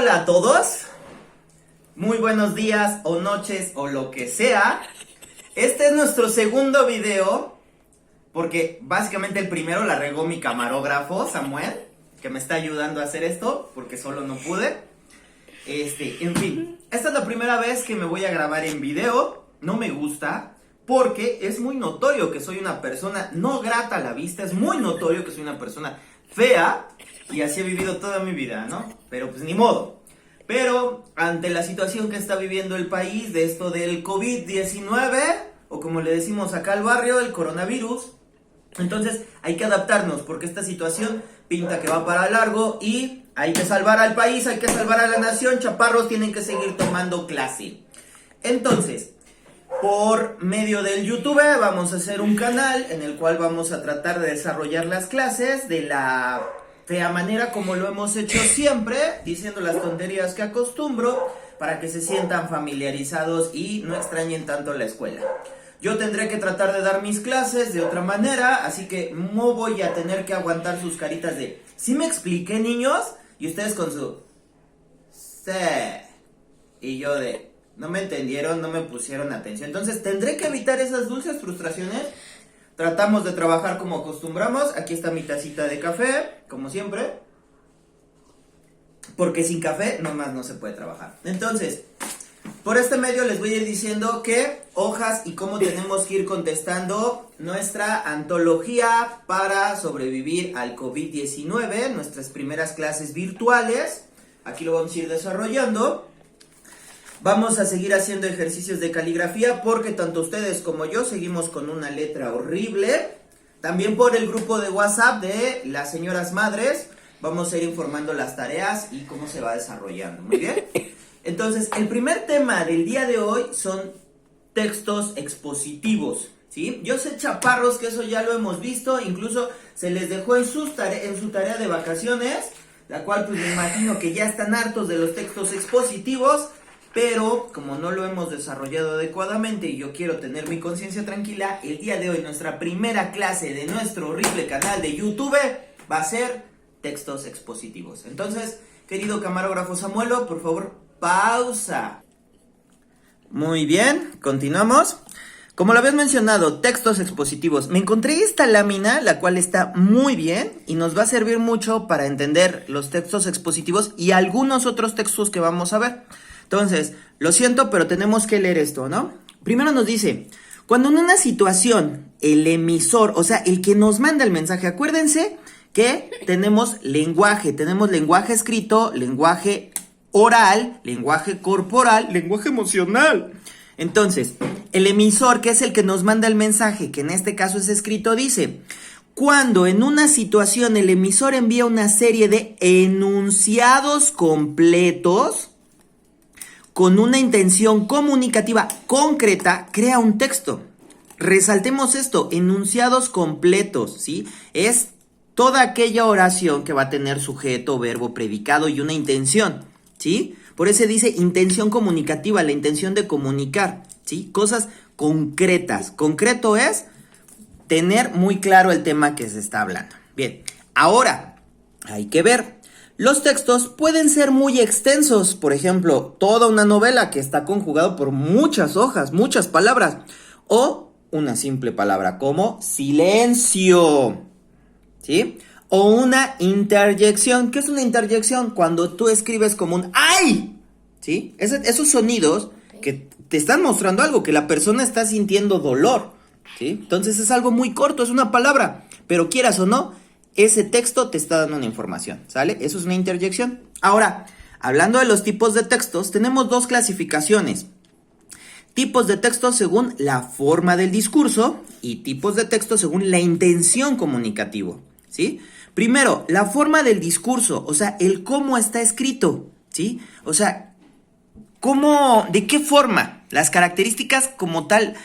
Hola a todos, muy buenos días o noches o lo que sea. Este es nuestro segundo video, porque básicamente el primero la regó mi camarógrafo Samuel, que me está ayudando a hacer esto, porque solo no pude. En fin, esta es la primera vez que me voy a grabar en video. No me gusta, porque es muy notorio que soy una persona no grata a la vista. Es muy notorio que soy una persona fea, y así he vivido toda mi vida, ¿no? Pero pues ni modo. Pero ante la situación que está viviendo el país, de esto del COVID-19, o como le decimos acá al barrio, el coronavirus, entonces hay que adaptarnos, porque esta situación pinta que va para largo y hay que salvar al país, hay que salvar a la nación. Chaparros tienen que seguir tomando clase. Entonces, por medio del YouTube vamos a hacer un canal en el cual vamos a tratar de desarrollar las clases de la fea manera como lo hemos hecho siempre, diciendo las tonterías que acostumbro, para que se sientan familiarizados y no extrañen tanto la escuela. Yo tendré que tratar de dar mis clases de otra manera, así que no voy a tener que aguantar sus caritas de ¿sí me expliqué, niños? Y ustedes con su sí. Y yo de no me entendieron, no me pusieron atención. Entonces tendré que evitar esas dulces frustraciones. Tratamos de trabajar como acostumbramos. Aquí está mi tacita de café, como siempre, porque sin café nomás no se puede trabajar. Entonces, por este medio les voy a ir diciendo qué hojas y cómo tenemos que ir contestando nuestra antología para sobrevivir al COVID-19, nuestras primeras clases virtuales. Aquí lo vamos a ir desarrollando. Vamos a seguir haciendo ejercicios de caligrafía, porque tanto ustedes como yo seguimos con una letra horrible. También por el grupo de WhatsApp de las señoras madres vamos a ir informando las tareas y cómo se va desarrollando. Muy bien. Entonces, el primer tema del día de hoy son textos expositivos, ¿sí? Yo sé, chaparros, que eso ya lo hemos visto, incluso se les dejó en su tarea de vacaciones, la cual pues me imagino que ya están hartos de los textos expositivos, pero como no lo hemos desarrollado adecuadamente y yo quiero tener mi conciencia tranquila, el día de hoy nuestra primera clase de nuestro horrible canal de YouTube va a ser textos expositivos. Entonces, querido camarógrafo Samuelo, por favor, pausa. Muy bien, continuamos. Como lo habías mencionado, textos expositivos. Me encontré esta lámina, la cual está muy bien y nos va a servir mucho para entender los textos expositivos y algunos otros textos que vamos a ver. Entonces, lo siento, pero tenemos que leer esto, ¿no? Primero nos dice, cuando en una situación el emisor, o sea, el que nos manda el mensaje, acuérdense que tenemos lenguaje escrito, lenguaje oral, lenguaje corporal, lenguaje emocional. Entonces, el emisor, que es el que nos manda el mensaje, que en este caso es escrito, dice, cuando en una situación el emisor envía una serie de enunciados completos con una intención comunicativa concreta, crea un texto. Resaltemos esto, enunciados completos, ¿sí? Es toda aquella oración que va a tener sujeto, verbo, predicado y una intención, ¿sí? Por eso dice intención comunicativa, la intención de comunicar, ¿sí? Cosas concretas. Concreto es tener muy claro el tema que se está hablando. Bien, ahora hay que ver. Los textos pueden ser muy extensos, por ejemplo, toda una novela que está conjugado por muchas hojas, muchas palabras, o una simple palabra como silencio, ¿sí? O una interjección. ¿Qué es una interjección? Cuando tú escribes como un ¡ay! ¿Sí? Esos sonidos que te están mostrando algo, que la persona está sintiendo dolor, ¿sí? Entonces es algo muy corto, es una palabra, pero quieras o no, ese texto te está dando una información, ¿sale? Eso es una interjección. Ahora, hablando de los tipos de textos, tenemos dos clasificaciones. Tipos de texto según la forma del discurso y tipos de texto según la intención comunicativa, ¿sí? Primero, la forma del discurso, o sea, el cómo está escrito, ¿sí? O sea, de qué forma, las características como tal,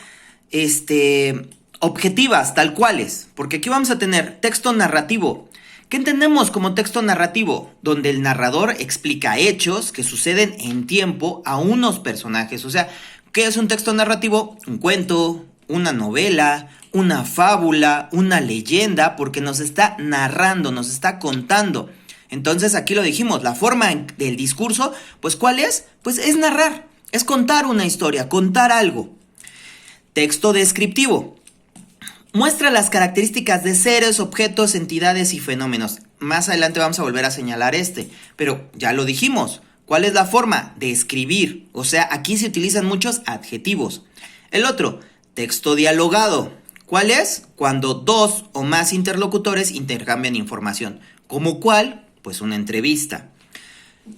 objetivas, tal cuales, porque aquí vamos a tener texto narrativo. ¿Qué entendemos como texto narrativo? Donde el narrador explica hechos que suceden en tiempo a unos personajes. O sea, ¿qué es un texto narrativo? Un cuento, una novela, una fábula, una leyenda, porque nos está narrando, nos está contando. Entonces aquí lo dijimos, la forma del discurso, pues ¿cuál es? Pues es narrar, es contar una historia, contar algo. Texto descriptivo. Muestra las características de seres, objetos, entidades y fenómenos. Más adelante vamos a volver a señalar pero ya lo dijimos. ¿Cuál es la forma? Describir. O sea, aquí se utilizan muchos adjetivos. El otro, texto dialogado. ¿Cuál es? Cuando dos o más interlocutores intercambian información. ¿Como cuál? Pues una entrevista.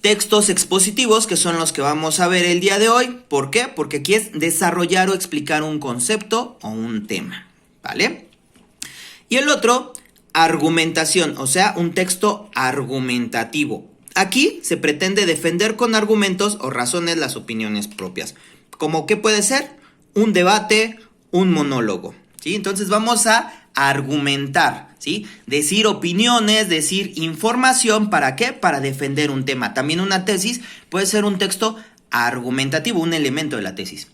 Textos expositivos, que son los que vamos a ver el día de hoy. ¿Por qué? Porque aquí es desarrollar o explicar un concepto o un tema. ¿Vale? Y el otro, argumentación, o sea, un texto argumentativo. Aquí se pretende defender con argumentos o razones las opiniones propias. ¿Cómo qué puede ser? Un debate, un monólogo, ¿sí? Entonces vamos a argumentar, ¿sí? Decir opiniones, decir información, ¿para qué? Para defender un tema. También una tesis puede ser un texto argumentativo, un elemento de la tesis.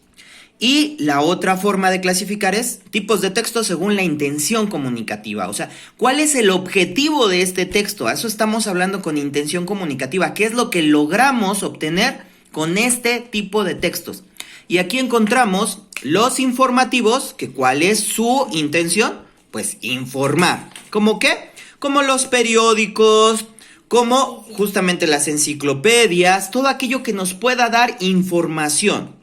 Y la otra forma de clasificar es tipos de texto según la intención comunicativa. O sea, ¿cuál es el objetivo de este texto? A eso estamos hablando con intención comunicativa. ¿Qué es lo que logramos obtener con este tipo de textos? Y aquí encontramos los informativos, que ¿cuál es su intención? Pues informar. ¿Cómo qué? Como los periódicos, como justamente las enciclopedias, todo aquello que nos pueda dar información.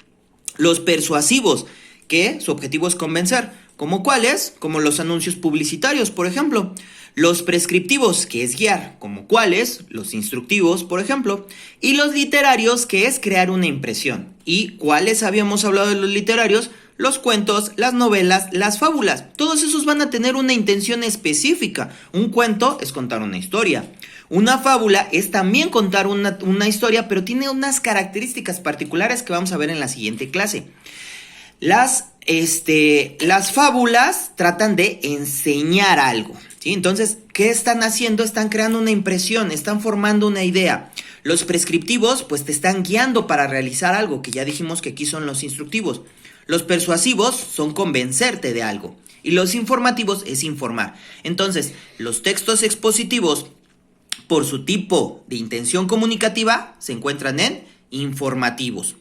Los persuasivos, que su objetivo es convencer. ¿Como cuáles? Como los anuncios publicitarios, por ejemplo. Los prescriptivos, que es guiar. ¿Como cuáles? Los instructivos, por ejemplo. Y los literarios, que es crear una impresión. ¿Y cuáles habíamos hablado de los literarios? Los cuentos, las novelas, las fábulas. Todos esos van a tener una intención específica. Un cuento es contar una historia. Una fábula es también contar una historia, pero tiene unas características particulares que vamos a ver en la siguiente clase. Las fábulas tratan de enseñar algo, ¿sí? Entonces, ¿qué están haciendo? Están creando una impresión, están formando una idea. Los prescriptivos, pues te están guiando para realizar algo, que ya dijimos que aquí son los instructivos. Los persuasivos son convencerte de algo. Y los informativos es informar. Entonces, los textos expositivos, por su tipo de intención comunicativa, se encuentran en informativos.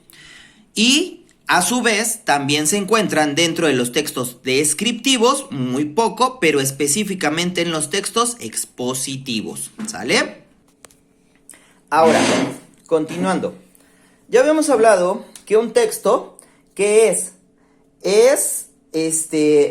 Y a su vez también se encuentran dentro de los textos descriptivos, muy poco, pero específicamente en los textos expositivos. ¿Sale? Ahora, continuando. Ya habíamos hablado que un texto, ¿qué es? Es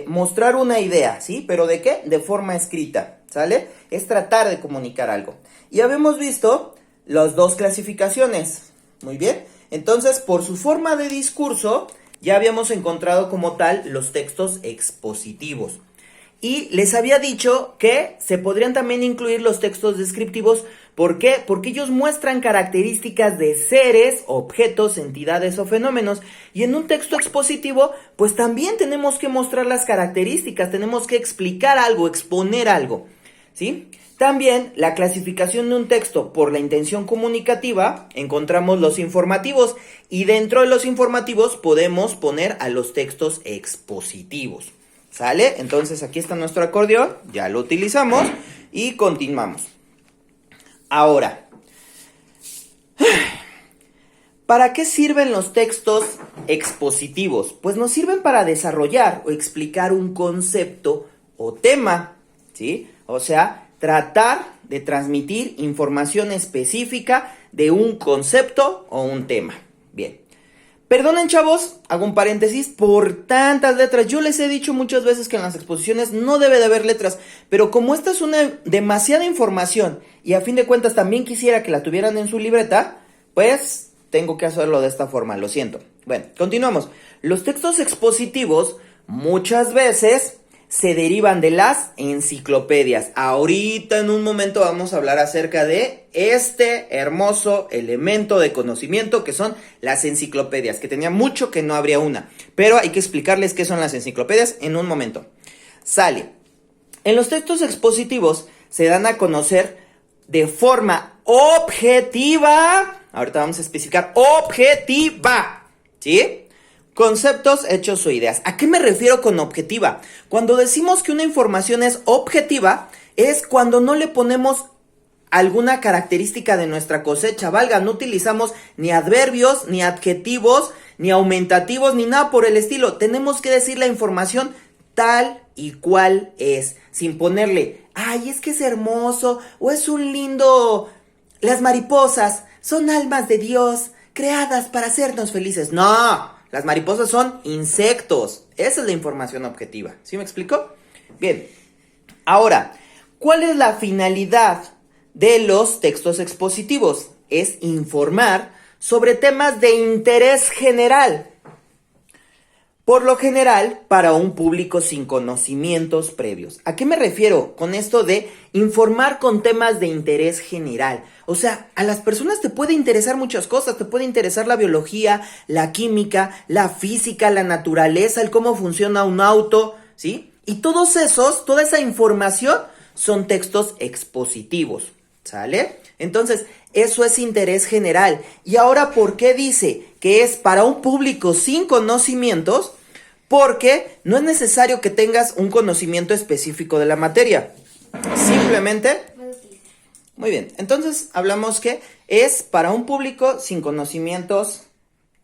mostrar una idea, ¿sí? ¿Pero de qué? De forma escrita, ¿sale? Es tratar de comunicar algo. Y habíamos visto las dos clasificaciones, muy bien. Entonces, por su forma de discurso, ya habíamos encontrado como tal los textos expositivos. Y les había dicho que se podrían también incluir los textos descriptivos. ¿Por qué? Porque ellos muestran características de seres, objetos, entidades o fenómenos. Y en un texto expositivo, pues también tenemos que mostrar las características, tenemos que explicar algo, exponer algo, ¿sí? También la clasificación de un texto por la intención comunicativa, encontramos los informativos. Y dentro de los informativos podemos poner a los textos expositivos. ¿Sale? Entonces aquí está nuestro acordeón, ya lo utilizamos y continuamos. Ahora, ¿para qué sirven los textos expositivos? Pues nos sirven para desarrollar o explicar un concepto o tema, ¿sí? O sea, tratar de transmitir información específica de un concepto o un tema. Bien. Perdonen, chavos, hago un paréntesis, por tantas letras. Yo les he dicho muchas veces que en las exposiciones no debe de haber letras, pero como esta es una demasiada información y a fin de cuentas también quisiera que la tuvieran en su libreta, pues tengo que hacerlo de esta forma, lo siento. Bueno, continuamos. Los textos expositivos muchas veces se derivan de las enciclopedias. Ahorita en un momento vamos a hablar acerca de este hermoso elemento de conocimiento que son las enciclopedias, que tenía mucho que no habría una, pero hay que explicarles qué son las enciclopedias en un momento. Sale. En los textos expositivos se dan a conocer de forma objetiva, ahorita vamos a especificar objetiva, ¿sí? Conceptos, hechos o ideas. ¿A qué me refiero con objetiva? Cuando decimos que una información es objetiva, es cuando no le ponemos alguna característica de nuestra cosecha. Valga, no utilizamos ni adverbios, ni adjetivos, ni aumentativos, ni nada por el estilo. Tenemos que decir la información tal y cual es, sin ponerle, ay, es que es hermoso, o es un lindo... Las mariposas son almas de Dios, creadas para hacernos felices. No, las mariposas son insectos. Esa es la información objetiva. ¿Sí me explico? Bien, ahora, ¿cuál es la finalidad de los textos expositivos? Es informar sobre temas de interés general. Por lo general, para un público sin conocimientos previos. ¿A qué me refiero con esto de informar con temas de interés general? O sea, a las personas te puede interesar muchas cosas. Te puede interesar la biología, la química, la física, la naturaleza, el cómo funciona un auto, ¿sí? Y toda esa información son textos expositivos, ¿sale? Entonces, eso es interés general. Y ahora, ¿por qué dice que es para un público sin conocimientos? Porque no es necesario que tengas un conocimiento específico de la materia. Simplemente... Muy bien, entonces hablamos que es para un público sin conocimientos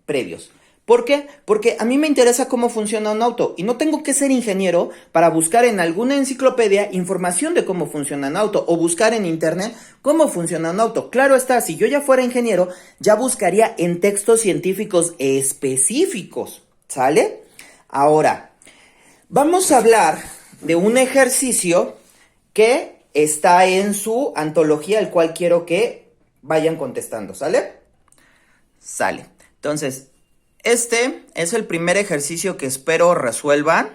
previos. ¿Por qué? Porque a mí me interesa cómo funciona un auto y no tengo que ser ingeniero para buscar en alguna enciclopedia información de cómo funciona un auto o buscar en internet cómo funciona un auto. Claro está, si yo ya fuera ingeniero, ya buscaría en textos científicos específicos, ¿sale? Ahora, vamos a hablar de un ejercicio que está en su antología, el cual quiero que vayan contestando, ¿sale? Sale. Entonces, este es el primer ejercicio que espero resuelvan.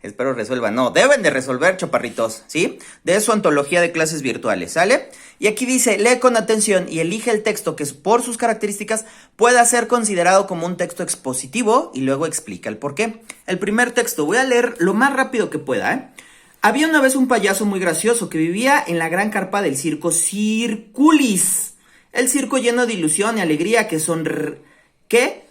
Espero resuelvan, no, deben de resolver, chaparritos, ¿sí? De su antología de clases virtuales, ¿sale? Y aquí dice, lee con atención y elige el texto que por sus características pueda ser considerado como un texto expositivo y luego explica el por qué. El primer texto, voy a leer lo más rápido que pueda, ¿eh? Había una vez un payaso muy gracioso que vivía en la gran carpa del circo Circulis. El circo lleno de ilusión y alegría que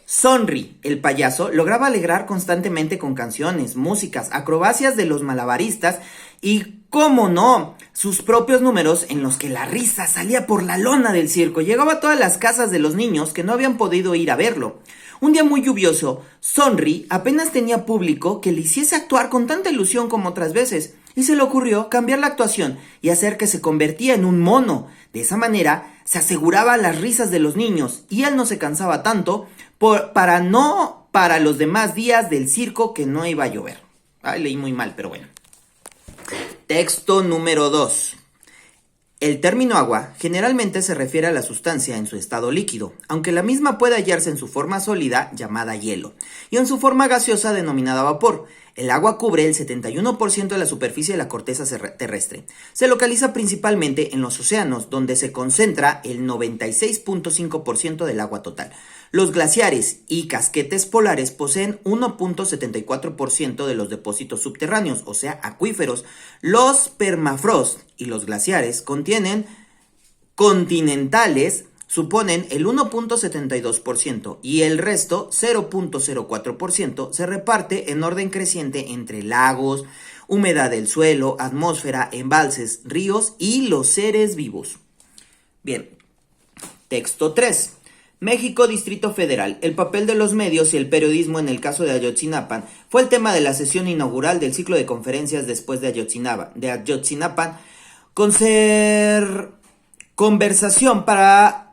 Sonri, el payaso, lograba alegrar constantemente con canciones, músicas, acrobacias de los malabaristas y, cómo no, sus propios números en los que la risa salía por la lona del circo. Llegaba a todas las casas de los niños que no habían podido ir a verlo. Un día muy lluvioso, Sonri apenas tenía público que le hiciese actuar con tanta ilusión como otras veces, y se le ocurrió cambiar la actuación y hacer que se convertía en un mono. De esa manera, se aseguraba las risas de los niños, y él no se cansaba tanto para los demás días del circo que no iba a llover. Ay, leí muy mal, pero bueno. Texto número 2. El término agua generalmente se refiere a la sustancia en su estado líquido, aunque la misma puede hallarse en su forma sólida, llamada hielo, y en su forma gaseosa, denominada vapor. El agua cubre el 71% de la superficie de la corteza terrestre. Se localiza principalmente en los océanos, donde se concentra el 96.5% del agua total. Los glaciares y casquetes polares poseen 1.74% de los depósitos subterráneos, o sea, acuíferos. Los permafrost y los glaciares continentales suponen el 1.72% y el resto, 0.04%, se reparte en orden creciente entre lagos, humedad del suelo, atmósfera, embalses, ríos y los seres vivos. Bien, texto 3. México, Distrito Federal. El papel de los medios y el periodismo en el caso de Ayotzinapa fue el tema de la sesión inaugural del ciclo de conferencias después de Ayotzinapa. Conversación para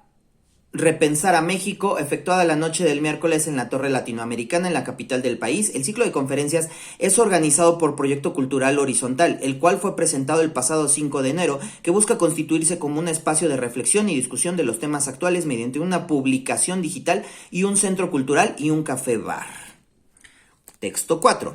repensar a México, efectuada la noche del miércoles en la Torre Latinoamericana, en la capital del país. El ciclo de conferencias es organizado por Proyecto Cultural Horizontal, el cual fue presentado el pasado 5 de enero, que busca constituirse como un espacio de reflexión y discusión de los temas actuales mediante una publicación digital y un centro cultural y un café bar. Texto 4.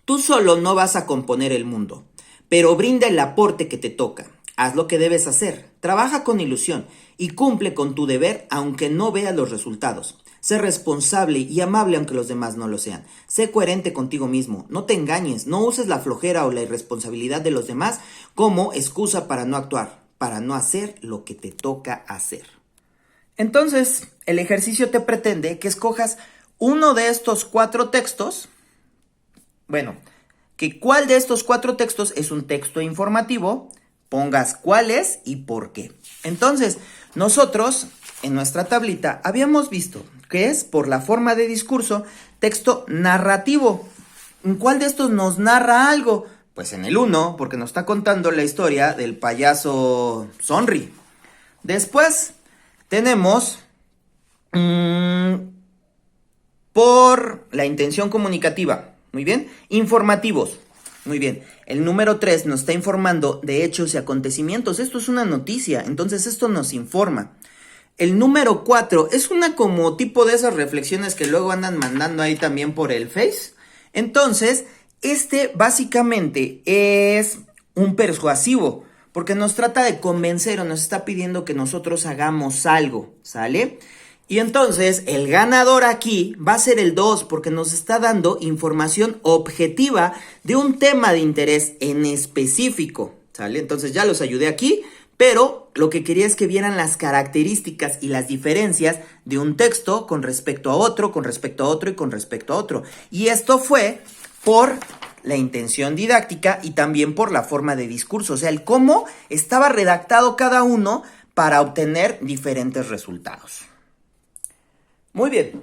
Tú solo no vas a componer el mundo, pero brinda el aporte que te toca. Haz lo que debes hacer, trabaja con ilusión y cumple con tu deber aunque no veas los resultados. Sé responsable y amable aunque los demás no lo sean. Sé coherente contigo mismo, no te engañes, no uses la flojera o la irresponsabilidad de los demás como excusa para no actuar, para no hacer lo que te toca hacer. Entonces, el ejercicio te pretende que escojas uno de estos 4 textos. Bueno, que cuál de estos 4 textos es un texto informativo pongas cuáles y por qué. Entonces, nosotros en nuestra tablita habíamos visto que es por la forma de discurso, texto narrativo. ¿En cuál de estos nos narra algo? Pues en el 1, porque nos está contando la historia del payaso Sonri. Después tenemos por la intención comunicativa. Muy bien. Informativos. Muy bien. El número 3 nos está informando de hechos y acontecimientos. Esto es una noticia, entonces esto nos informa. El número 4 es una como tipo de esas reflexiones que luego andan mandando ahí también por el Face. Entonces, este básicamente es un persuasivo, porque nos trata de convencer o nos está pidiendo que nosotros hagamos algo, ¿sale? Y entonces el ganador aquí va a ser el 2, porque nos está dando información objetiva de un tema de interés en específico, ¿sale? Entonces ya los ayudé aquí, pero lo que quería es que vieran las características y las diferencias de un texto con respecto a otro, con respecto a otro y con respecto a otro. Y esto fue por la intención didáctica y también por la forma de discurso, o sea, el cómo estaba redactado cada uno para obtener diferentes resultados. Muy bien,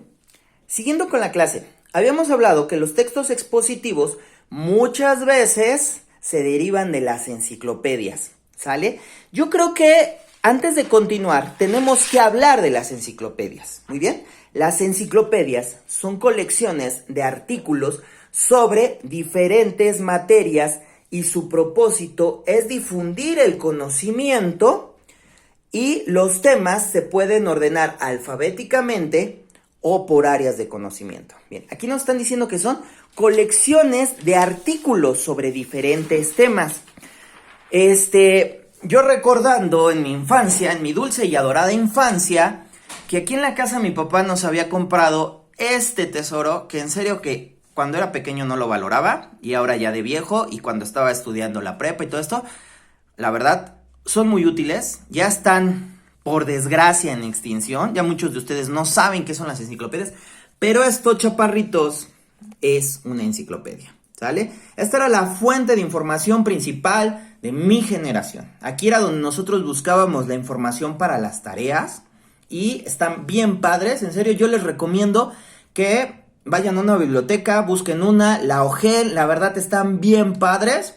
siguiendo con la clase, habíamos hablado que los textos expositivos muchas veces se derivan de las enciclopedias, ¿sale? Yo creo que antes de continuar tenemos que hablar de las enciclopedias, muy bien. Las enciclopedias son colecciones de artículos sobre diferentes materias y su propósito es difundir el conocimiento y los temas se pueden ordenar alfabéticamente o por áreas de conocimiento. Bien, aquí nos están diciendo que son colecciones de artículos sobre diferentes temas. Yo recordando en mi infancia, en mi dulce y adorada infancia, que aquí en la casa mi papá nos había comprado este tesoro, que en serio que cuando era pequeño no lo valoraba, y ahora ya de viejo, y cuando estaba estudiando la prepa y todo esto, la verdad, son muy útiles, ya están, por desgracia, en extinción, ya muchos de ustedes no saben qué son las enciclopedias, pero esto, chaparritos, es una enciclopedia, ¿sale? Esta era la fuente de información principal de mi generación. Aquí era donde nosotros buscábamos la información para las tareas, y están bien padres, en serio, yo les recomiendo que vayan a una biblioteca, busquen una, la hojen, la verdad están bien padres.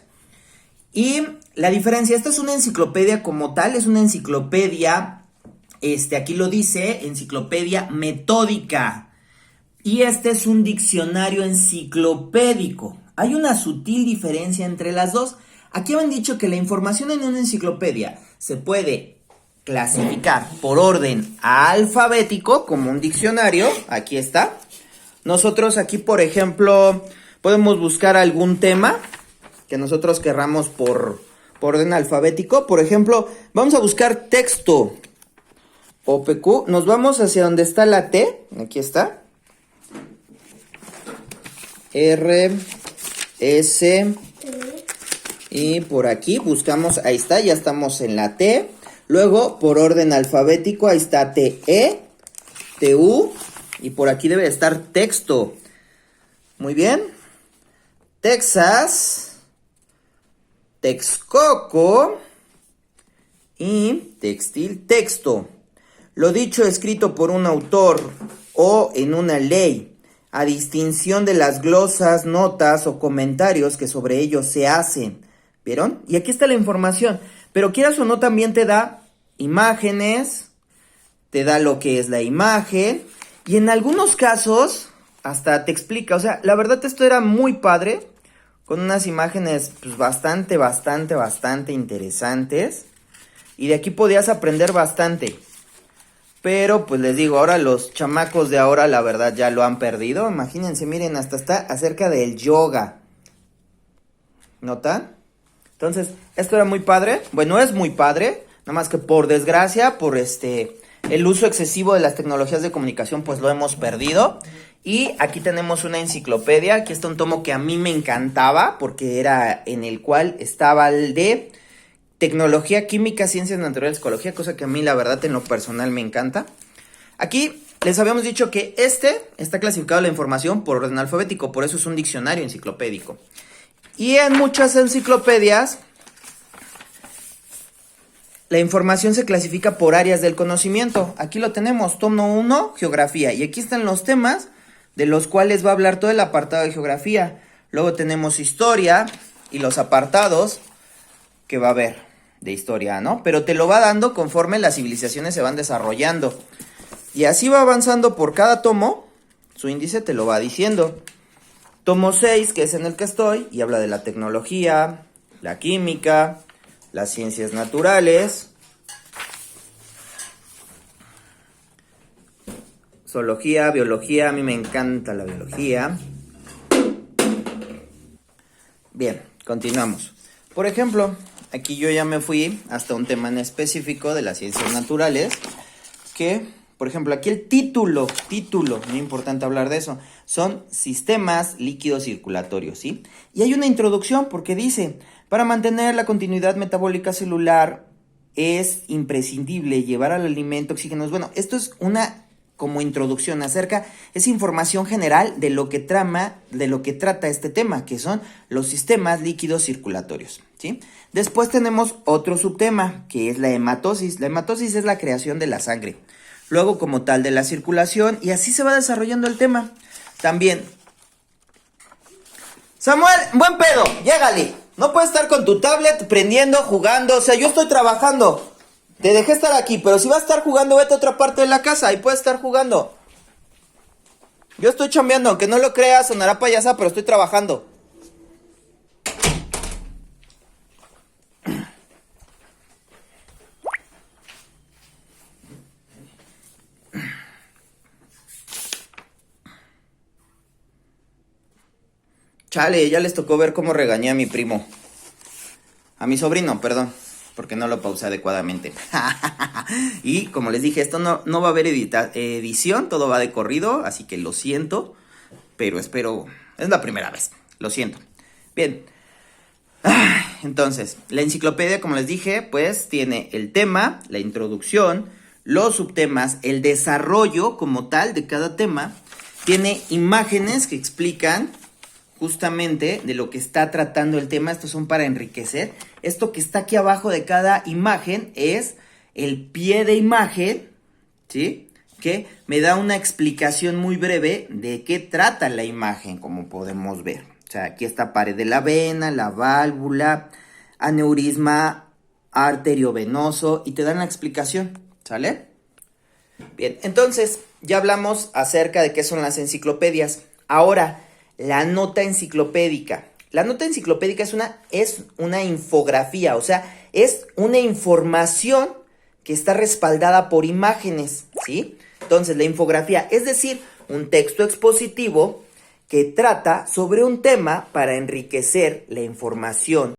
Y la diferencia, esta es una enciclopedia como tal, es una enciclopedia, aquí lo dice, enciclopedia metódica. Y este es un diccionario enciclopédico. Hay una sutil diferencia entre las dos. Aquí han dicho que la información en una enciclopedia se puede clasificar por orden alfabético, como un diccionario, aquí está. Nosotros aquí, por ejemplo, podemos buscar algún tema que nosotros querramos por orden alfabético. Por ejemplo, vamos a buscar texto OPQ. Nos vamos hacia donde está la T. Aquí está. R, S. Y por aquí buscamos, ahí está, ya estamos en la T. Luego, por orden alfabético, ahí está TE, TU. Y por aquí debe estar texto. Muy bien. Texas, Texcoco y textil, texto. Lo dicho escrito por un autor o en una ley, a distinción de las glosas, notas o comentarios que sobre ellos se hacen. ¿Vieron? Y aquí está la información. Pero quieras o no, también te da imágenes, te da lo que es la imagen. Y en algunos casos hasta te explica, o sea, la verdad esto era muy padre, con unas imágenes pues bastante interesantes. Y de aquí podías aprender bastante. Pero pues les digo, ahora los chamacos de ahora la verdad ya lo han perdido. Imagínense, miren, hasta está acerca del yoga. ¿Notan? Entonces, esto era muy padre. Bueno, es muy padre, nada más que por desgracia, por el uso excesivo de las tecnologías de comunicación, pues lo hemos perdido. Y aquí tenemos una enciclopedia. Aquí está un tomo que a mí me encantaba, porque era en el cual estaba el de tecnología, química, ciencias naturales, psicología, cosa que a mí la verdad en lo personal me encanta. Aquí les habíamos dicho que está clasificado la información por orden alfabético, por eso es un diccionario enciclopédico. Y en muchas enciclopedias la información se clasifica por áreas del conocimiento. Aquí lo tenemos, tomo 1, geografía. Y aquí están los temas de los cuales va a hablar todo el apartado de geografía. Luego tenemos historia y los apartados que va a haber de historia, ¿no? Pero te lo va dando conforme las civilizaciones se van desarrollando. Y así va avanzando por cada tomo, su índice te lo va diciendo. Tomo 6, que es en el que estoy, y habla de la tecnología, la química, las ciencias naturales, zoología, biología, a mí me encanta la biología. Bien, continuamos. Por ejemplo, aquí yo ya me fui hasta un tema en específico de las ciencias naturales, que, por ejemplo, aquí el título, muy importante hablar de eso, son sistemas líquidos circulatorios, ¿sí? Y hay una introducción porque dice, para mantener la continuidad metabólica celular es imprescindible llevar al alimento oxígenos. Bueno, esto es una como introducción acerca, es información general de lo que trata este tema, que son los sistemas líquidos circulatorios, ¿sí? Después tenemos otro subtema, que es la hematosis. La hematosis es la creación de la sangre. Luego, como tal, de la circulación, y así se va desarrollando el tema. También, Samuel, buen pedo, llégale. No puedes estar con tu tablet prendiendo, jugando, o sea, yo estoy trabajando. Te dejé estar aquí, pero si vas a estar jugando, vete a otra parte de la casa, ahí puedes estar jugando. Yo estoy chambeando, aunque no lo creas, sonará payasa, pero estoy trabajando. Chale, ya les tocó ver cómo regañé a mi primo. A mi sobrino, perdón, porque no lo pausé adecuadamente. Y como les dije, esto no va a haber edición, todo va de corrido, así que lo siento, pero espero, es la primera vez, lo siento. Bien, entonces, la enciclopedia, como les dije, pues tiene el tema, la introducción, los subtemas, el desarrollo como tal de cada tema, tiene imágenes que explican justamente de lo que está tratando el tema. Estos son para enriquecer. Esto que está aquí abajo de cada imagen es el pie de imagen, ¿sí? Que me da una explicación muy breve de qué trata la imagen, como podemos ver. O sea, aquí está pared de la vena, la válvula, aneurisma arteriovenoso, y te dan la explicación, ¿sale? Bien, entonces ya hablamos acerca de qué son las enciclopedias. Ahora, la nota enciclopédica. La nota enciclopédica es una infografía, o sea, es una información que está respaldada por imágenes, ¿sí? Entonces, la infografía, es decir, un texto expositivo que trata sobre un tema para enriquecer la información